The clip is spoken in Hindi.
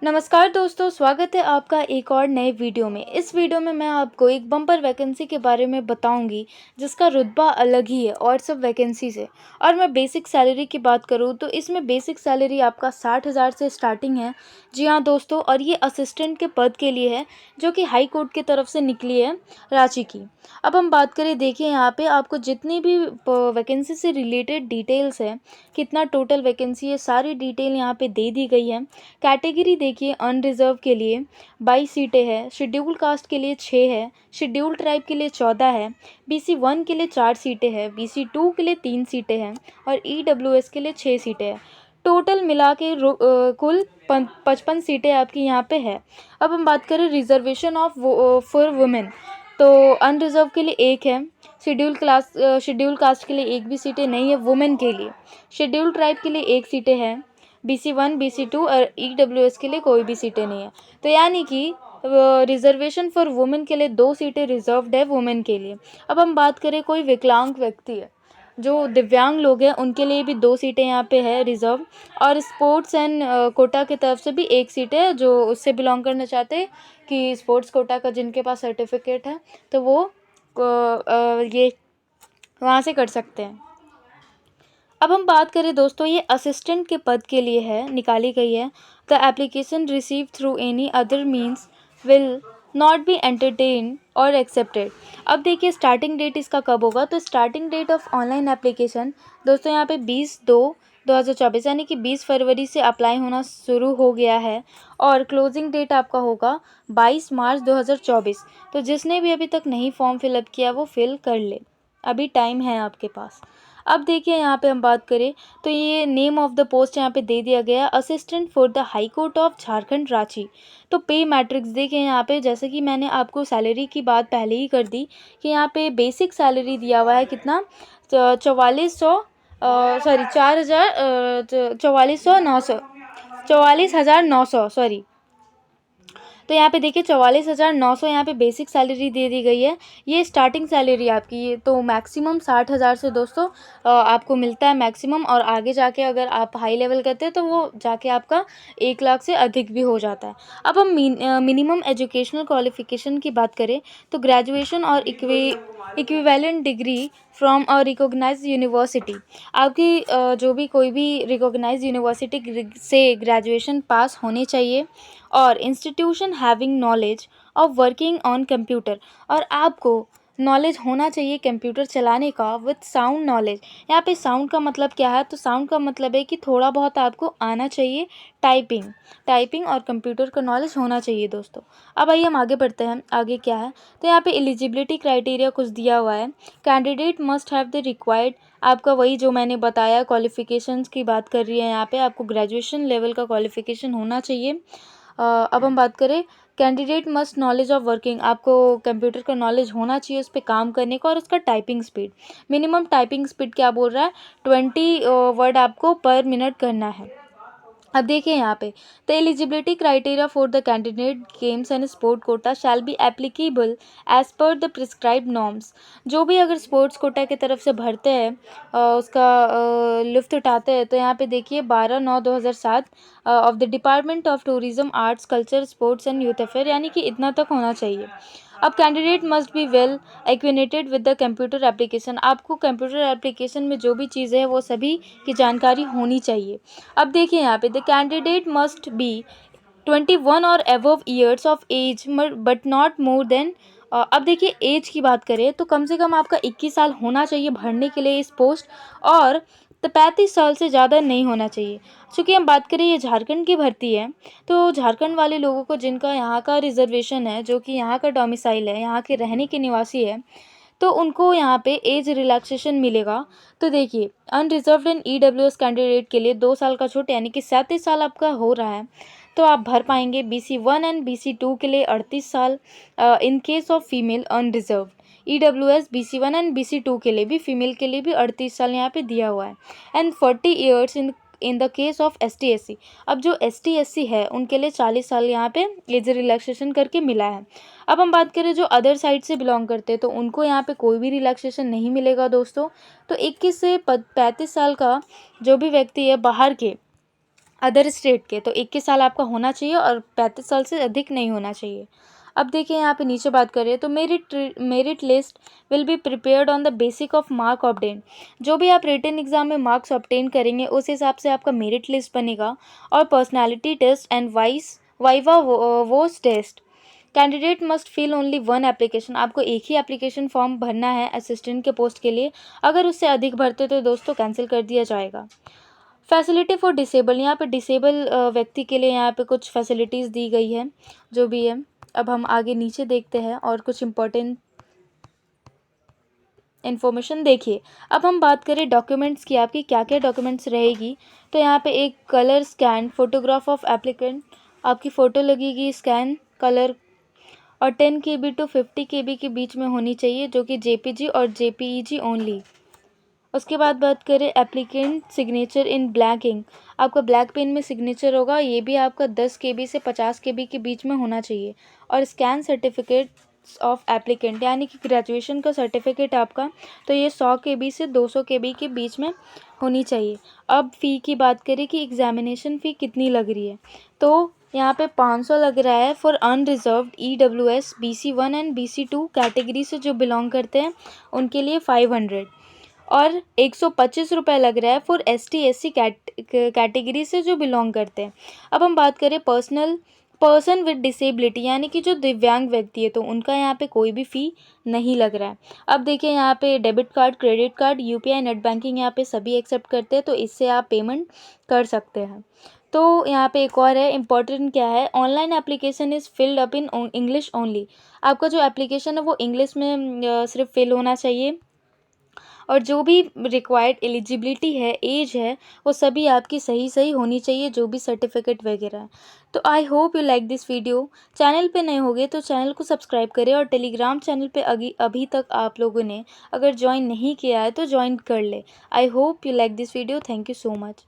नमस्कार दोस्तों, स्वागत है आपका एक और नए वीडियो में। इस वीडियो में मैं आपको एक बम्पर वैकेंसी के बारे में बताऊंगी जिसका रुतबा अलग ही है और सब वैकेंसी से। और मैं बेसिक सैलरी की बात करूं तो इसमें बेसिक सैलरी आपका 60,000 से स्टार्टिंग है। जी हाँ दोस्तों, और ये असिस्टेंट के पद के लिए है जो कि हाई कोर्ट की तरफ से निकली है रांची की। अब हम बात करें, देखिए यहाँ पे आपको जितनी भी वैकेंसी से रिलेटेड डिटेल्स है, कितना टोटल वैकेंसी है, सारी डिटेल यहाँ पे दे दी गई है। कैटेगरी देखिए, अनरिजर्व के लिए 22 सीटें हैं, शेड्यूल कास्ट के लिए 6 है, शेड्यूल ट्राइब के लिए 14 है, BC 1 के लिए 4 सीटें हैं, BC 2 के लिए 3 सीटें हैं और EWS के लिए 6 सीटें हैं। टोटल मिला के कुल 55 सीटें आपकी यहाँ पे है। अब हम बात करें रिजर्वेशन ऑफ फॉर वुमेन, तो अनरिजर्व के लिए एक है, शेड्यूल कास्ट के लिए एक भी सीटें नहीं है वुमेन के लिए, शेड्यूल ट्राइब के लिए एक सीटें हैं, BC 1 BC 2 और EWS के लिए कोई भी सीटें नहीं है। तो यानी कि रिजर्वेशन फॉर वुमेन के लिए 2 सीटें रिजर्व्ड है वुमेन के लिए। अब हम बात करें, कोई विकलांग व्यक्ति है, जो दिव्यांग लोग हैं, उनके लिए भी 2 सीटें यहाँ पे है रिजर्व। और स्पोर्ट्स एंड कोटा की तरफ से भी एक सीट है, जो उससे बिलोंग करना चाहते हैं कि स्पोर्ट्स कोटा का जिनके पास सर्टिफिकेट है तो वो ये वहाँ से कर सकते हैं। अब हम बात करें दोस्तों, ये असिस्टेंट के पद के लिए है, निकाली गई है। The application receive through any other means will not be entertain और एक्सेप्टेड। अब देखिए स्टार्टिंग डेट इसका कब होगा, तो starting date of online application दोस्तों यहाँ पे 20/2/2024 यानी कि 20 फरवरी से अप्लाई होना शुरू हो गया है। और क्लोजिंग डेट आपका होगा 22 मार्च 2024। तो जिसने भी अभी तक नहीं फॉर्म फिलअप किया वो फिल कर ले, अभी टाइम है आपके पास। अब देखिए यहाँ पे हम बात करें तो ये नेम ऑफ द पोस्ट यहाँ पे दे दिया गया, assistant for the high court of Jharkhand Ranchi. तो पे मैट्रिक्स देखिए यहाँ पे, जैसे कि मैंने आपको सैलरी की बात पहले ही कर दी कि यहाँ पे बेसिक सैलरी दिया हुआ है कितना, 4400 सॉरी 4000 44,900 सॉरी। तो यहाँ पे देखिए 44,900 यहाँ पे बेसिक सैलरी दे दी गई है। ये स्टार्टिंग सैलरी आपकी, ये तो मैक्सिमम 60,000 से दोस्तों आपको मिलता है मैक्सिमम। और आगे जाके अगर आप हाई लेवल करते हैं तो वो जाके आपका 1 लाख से अधिक भी हो जाता है। अब हम मिनिमम एजुकेशनल क्वालिफिकेशन की बात करें तो ग्रेजुएशन और equivalent degree from a recognised university. आपकी जो भी कोई भी रिकॉग्नाइज्ड यूनिवर्सिटी से ग्रेजुएशन पास होनी चाहिए। और institution having knowledge of working on computer, और आपको नॉलेज होना चाहिए कंप्यूटर चलाने का विथ साउंड नॉलेज। यहाँ पे साउंड का मतलब क्या है, तो साउंड का मतलब है कि थोड़ा बहुत आपको आना चाहिए टाइपिंग और कंप्यूटर का नॉलेज होना चाहिए दोस्तों। अब आइए हम आगे बढ़ते हैं, आगे क्या है। तो यहाँ पे एलिजिबिलिटी क्राइटेरिया कुछ दिया हुआ है। Candidate must have the required, आपका वही जो मैंने बताया क्वालिफिकेशंस की बात कर रही है यहाँ पे, आपको ग्रेजुएशन लेवल का क्वालिफिकेशन होना चाहिए। अब हम बात करें, candidate must knowledge of working, आपको कंप्यूटर का नॉलेज होना चाहिए उस पर काम करने का। और उसका typing speed, minimum typing speed क्या बोल रहा है, 20 वर्ड आपको पर मिनट करना है। अब देखिए यहाँ पे, the eligibility criteria for the candidate games and sport quota shall be applicable as per the prescribe norms. जो भी अगर स्पोर्ट्स कोटा की तरफ से भरते हैं उसका लुफ्त उठाते हैं, तो यहाँ पे देखिए 12/9/2007 of the department of tourism arts culture sports and youth affair, यानी कि इतना तक होना चाहिए। अब candidate must be well acquainted with the computer application, आपको कंप्यूटर एप्लीकेशन में जो भी चीज़ें हैं वो सभी की जानकारी होनी चाहिए। अब देखिए यहाँ पे, द कैंडिडेट मस्ट बी 21 और above years of age but not more than. अब देखिए एज की बात करें तो कम से कम आपका 21 साल होना चाहिए भरने के लिए इस पोस्ट, और तो 35 साल से ज़्यादा नहीं होना चाहिए। चूँकि हम बात करें ये झारखंड की भर्ती है, तो झारखंड वाले लोगों को जिनका यहाँ का रिजर्वेशन है, जो कि यहाँ का डोमिसाइल है, यहाँ के रहने के निवासी है, तो उनको यहाँ पे एज रिलैक्सेशन मिलेगा। तो देखिए अनरिजर्व्ड एंड EWS कैंडिडेट के लिए 2 साल का छूट, यानी कि 37 साल आपका हो रहा है तो आप भर पाएंगे। BC 1 एंड BC 2 के लिए 38 साल in case of female unreserved. EWS BC 1 and BC 2 के लिए भी, फीमेल के लिए भी 38 साल यहाँ पे दिया हुआ है। And 40 years in the case of ST SC। अब जो ST SC है उनके लिए 40 साल यहाँ पे एज रिलैक्सेशन करके मिला है। अब हम बात करें जो अदर साइड से बिलोंग करते हैं तो उनको यहाँ पे कोई भी रिलैक्सेशन नहीं मिलेगा दोस्तों। तो 21 से 35 साल का जो भी व्यक्ति है बाहर के, अदर स्टेट के, तो 21 साल आपका होना चाहिए और 35 साल से अधिक नहीं होना चाहिए। अब देखिए यहाँ पे नीचे बात करें तो merit list will be prepared on the basic of mark obtain. जो भी आप रिटन एग्जाम में मार्क्स ऑब्टेन करेंगे उस हिसाब से आपका मेरिट लिस्ट बनेगा। और personality test and viva voce test. Candidate must fill only one application. आपको एक ही एप्लीकेशन फॉर्म भरना है असिस्टेंट के पोस्ट के लिए। अगर उससे अधिक भरते तो दोस्तों कैंसिल कर दिया जाएगा। फैसिलिटी फॉर डिसेबल, यहाँ पे डिसेबल व्यक्ति के लिए यहाँ पे कुछ फैसिलिटीज़ दी गई है जो भी है। अब हम आगे नीचे देखते हैं और कुछ इम्पोर्टेंट इन्फॉर्मेशन देखिए। अब हम बात करें डॉक्यूमेंट्स की, आपकी क्या क्या डॉक्यूमेंट्स रहेगी। तो यहाँ पे एक colour scan photograph of applicant, आपकी फ़ोटो लगेगी स्कैन कलर, और 10 KB टू 50 KB के बीच में होनी चाहिए, जो कि JPG और JPEG ओनली। उसके बाद बात करें applicant signature in black ink, आपका ब्लैक पेन में सिग्नेचर होगा, ये भी आपका 10 KB से 50 KB के बीच में होना चाहिए। और स्कैन सर्टिफिकेट्स ऑफ एप्लीकेंट, यानी कि ग्रेजुएशन का सर्टिफिकेट आपका, तो ये 100 KB से 200 KB के बीच में होनी चाहिए। अब फ़ी की बात करें कि एग्जामिनेशन फ़ी कितनी लग रही है, तो यहाँ पे 500 लग रहा है for unreserved EWS BC1 and BC2 category से जो बिलोंग करते हैं उनके लिए 500, और 125 रुपये लग रहा है फॉर ST SC कैटेगरी से जो बिलोंग करते हैं। अब हम बात करें पर्सन विद डिसेबिलिटी, यानी कि जो दिव्यांग व्यक्ति है, तो उनका यहाँ पे कोई भी फ़ी नहीं लग रहा है। अब देखिए यहाँ पे debit card, credit card, UPI, net banking यहाँ पे सभी एक्सेप्ट करते हैं, तो इससे आप पेमेंट कर सकते हैं। तो यहाँ पे एक और है इम्पॉर्टेंट, क्या है, online application is filled up in English only. आपका जो एप्लीकेशन है वो इंग्लिश में सिर्फ फिल होना चाहिए, और जो भी रिक्वायर्ड एलिजिबिलिटी है, एज है, वो सभी आपकी सही सही होनी चाहिए, जो भी सर्टिफिकेट वगैरह है। तो I hope you like this video. Channel पे नए होगे तो चैनल को सब्सक्राइब करें, और टेलीग्राम चैनल पे अभी तक आप लोगों ने अगर ज्वाइन नहीं किया है तो ज्वाइन कर ले। I hope you like this video. Thank you so much.